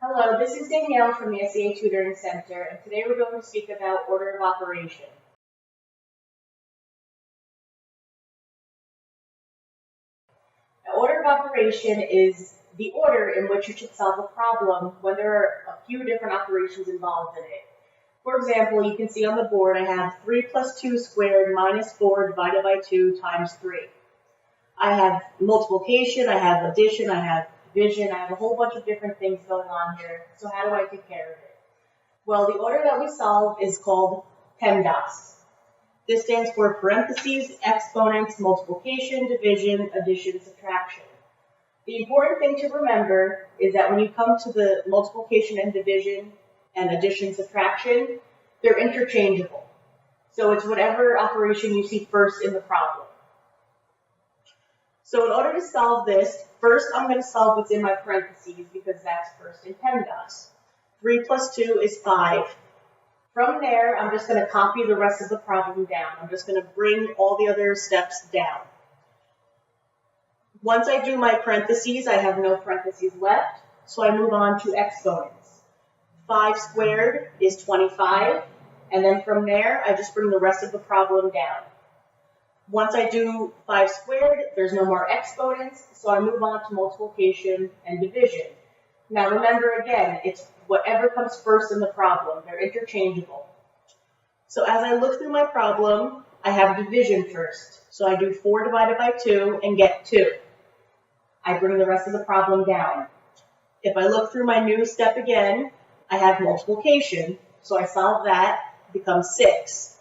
Hello, this is Danielle from the SEA Tutoring Center, and today we're going to speak about order of operation. Now, order of operation is the order in which you should solve a problem when there are a few different operations involved in it. For example, you can see on the board I have 3 plus 2 squared minus 4 divided by 2 times 3. I have multiplication, I have addition, I have division, I have a whole bunch of different things going on here. So how do I take care of it? Well, the order that we solve is called Pemdas. This stands for parentheses, exponents, multiplication, division, addition, subtraction. The important thing to remember is that when you come to the multiplication and division and addition, subtraction, they're interchangeable. So it's whatever operation you see first in the problem. So in order to solve this, first I'm going to solve what's in my parentheses because that's first in Pemdas. 3 plus 2 is 5. From there, I'm just going to copy the rest of the problem down. I'm just going to bring all the other steps down. Once I do my parentheses, I have no parentheses left, so I move on to exponents. 5 squared is 25, and then from there, I just bring the rest of the problem down. Once I do 5 squared, there's no more exponents, so I move on to multiplication and division. Now remember again, it's whatever comes first in the problem. They're interchangeable. So as I look through my problem, I have division first. So I do 4 divided by 2 and get 2. I bring the rest of the problem down. If I look through my new step again, I have multiplication. So I solve that, it becomes 6.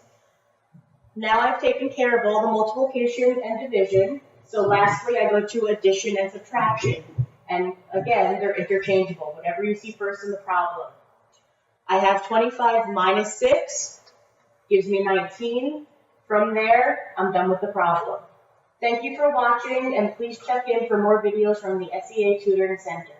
Now I've taken care of all the multiplication and division. So lastly, I go to addition and subtraction. And again, they're interchangeable, whatever you see first in the problem. I have 25 minus 6, gives me 19. From there, I'm done with the problem. Thank you for watching, and please check in for more videos from the SEA Tutoring Center.